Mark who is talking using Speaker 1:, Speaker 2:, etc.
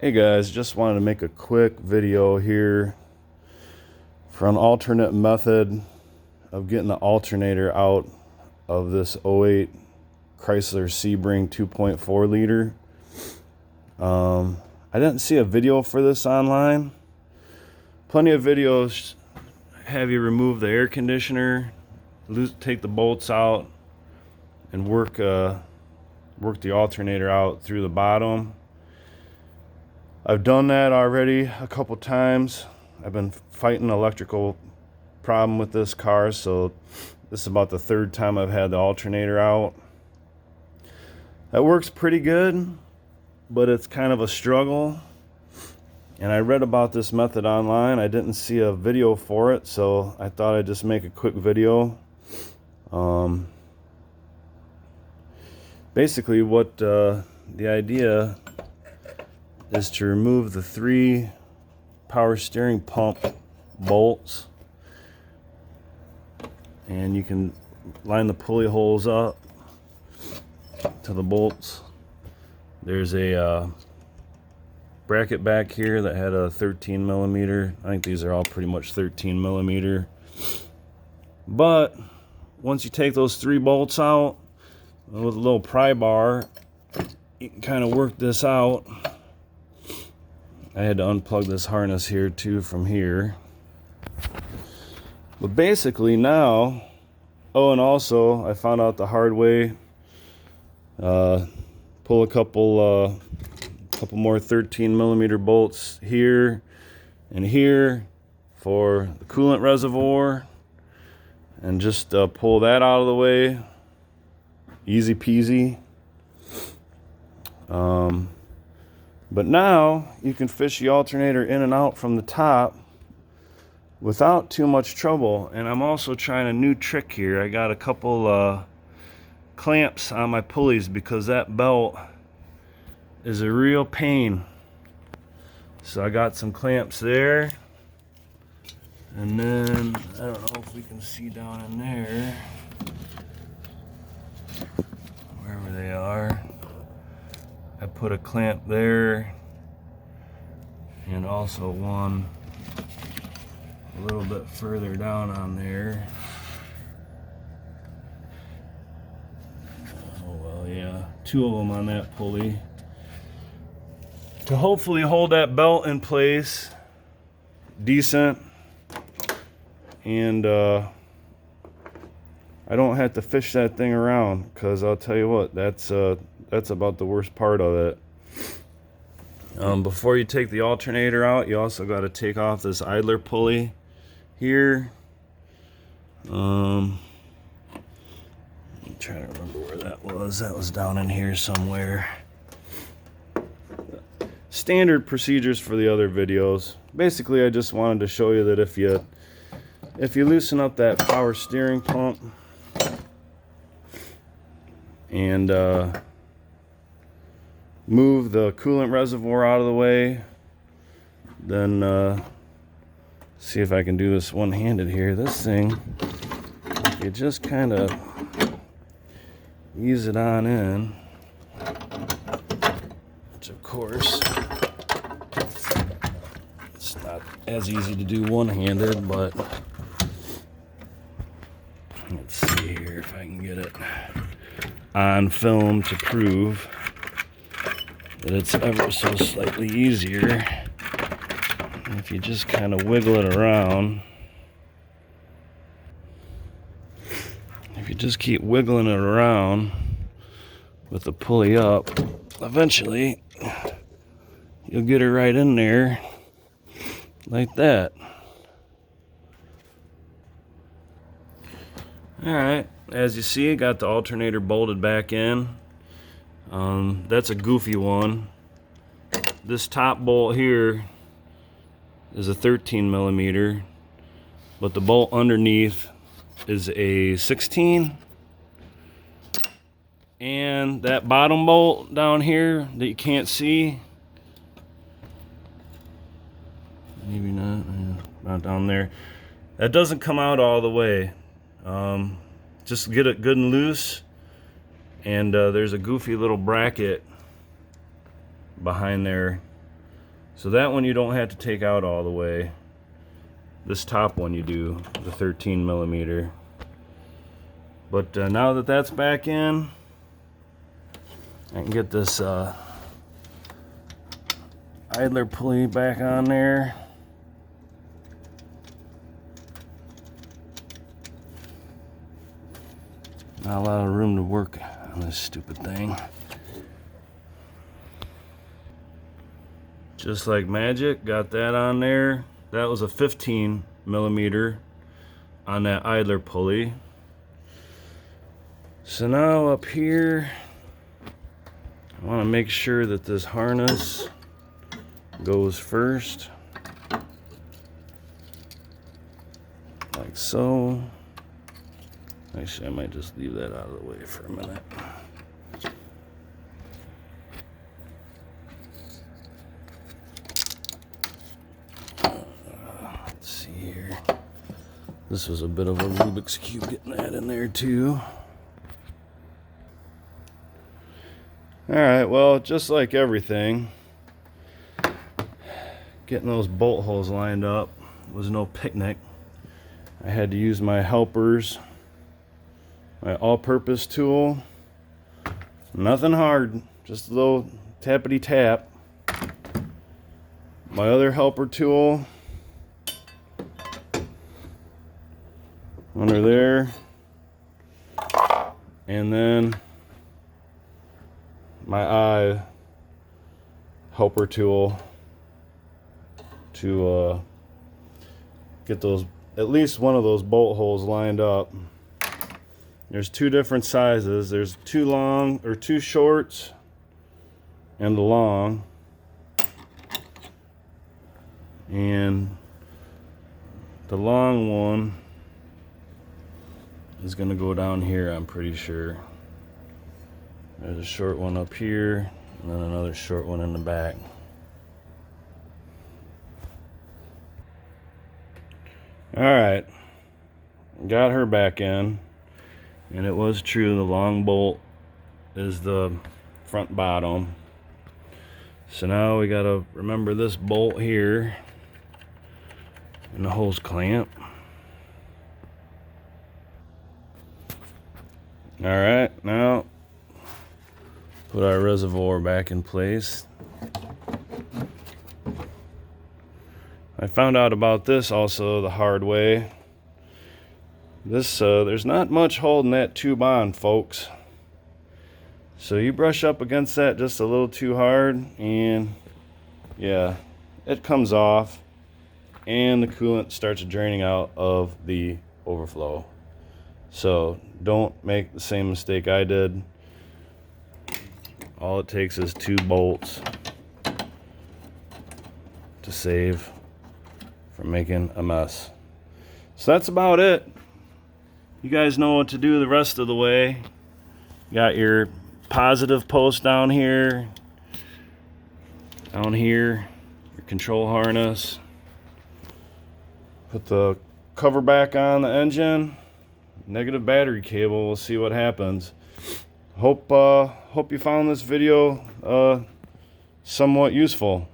Speaker 1: Hey guys, just wanted to make a quick video here for an alternate method of getting the alternator out of this '08 Chrysler Sebring 2.4 liter. I didn't see a video for this online. Plenty of videos have you remove the air conditioner, take the bolts out, and work the alternator out through the bottom. I've done that already a couple times. I've been fighting an electrical problem with this car, so this is about the third time I've had the alternator out. That works pretty good, but it's kind of a struggle. And I read about this method online. I didn't see a video for it, so I thought I'd just make a quick video. Basically what the idea is to remove the 3 power steering pump bolts, and you can line the pulley holes up to the bolts. There's a bracket back here that had a 13 millimeter. I think these are all pretty much 13 millimeter. But once you take those 3 bolts out with a little pry bar, you can kind of work this out. I had to unplug this harness here too from here. But basically now, oh, and also I found out the hard way. Pull a couple more 13 millimeter bolts here and here for the coolant reservoir, and just pull that out of the way. Easy peasy. But now you can fish the alternator in and out from the top without too much trouble. And I'm also trying a new trick here. I got a couple clamps on my pulleys because that belt is a real pain. So I got some clamps there. And then, I don't know if we can see down in there, wherever they are. I put a clamp there, and also one a little bit further down on there. Oh well, yeah, 2 of them on that pulley to hopefully hold that belt in place decent, and I don't have to fish that thing around, because I'll tell you what, that's about the worst part of it. Before you take the alternator out, you also got to take off this idler pulley here. I'm trying to remember where that was. That was down in here somewhere. Standard procedures for the other videos. Basically, I just wanted to show you that if you loosen up that power steering pump and move the coolant reservoir out of the way, then see if I can do this one-handed here. This thing, if you just kind of ease it on in, which of course it's not as easy to do one-handed, but let's see here if I can get it on film to prove that it's ever so slightly easier. If you just kind of wiggle it around, if you just keep wiggling it around with the pulley up, eventually you'll get it right in there like that. Alright, as you see, I got the alternator bolted back in. That's a goofy one. This top bolt here is a 13 millimeter, but the bolt underneath is a 16. And that bottom bolt down here that you can't see, maybe not down there, that doesn't come out all the way. Just get it good and loose, and there's a goofy little bracket behind there So that one you don't have to take out all the way. This top one you do, the 13 millimeter. But now that that's back in, I can get this idler pulley back on there. Not a lot of room to work on this stupid thing. Just like magic, got that on there. That was a 15 millimeter on that idler pulley. So now up here, I want to make sure that this harness goes first, like so. Actually, I might just leave that out of the way for a minute. Let's see here. This was a bit of a Rubik's Cube getting that in there too. Alright, well, just like everything, getting those bolt holes lined up was no picnic. I had to use my helpers, my all-purpose tool. Nothing hard, just a little tappity tap. My other helper tool under there, and then my eye helper tool to get those, at least one of those bolt holes lined up. There's two different sizes. There's two long or two shorts and a long, and the long one is going to go down here, I'm pretty sure. There's a short one up here, and then another short one in the back. Alright, got her back in, and it was true, the long bolt is the front bottom. So now we gotta remember this bolt here and the hose clamp. Alright, now put our reservoir back in place. I found out about this also the hard way. This there's not much holding that tube on, folks. So you brush up against that just a little too hard, and yeah, it comes off, and the coolant starts draining out of the overflow. So don't make the same mistake I did. All it takes is 2 bolts to save from making a mess. So that's about it. You guys know what to do the rest of the way. You got your positive post down here, your control harness. Put the cover back on the engine, negative battery cable. We'll see what happens. Hope you found this video somewhat useful.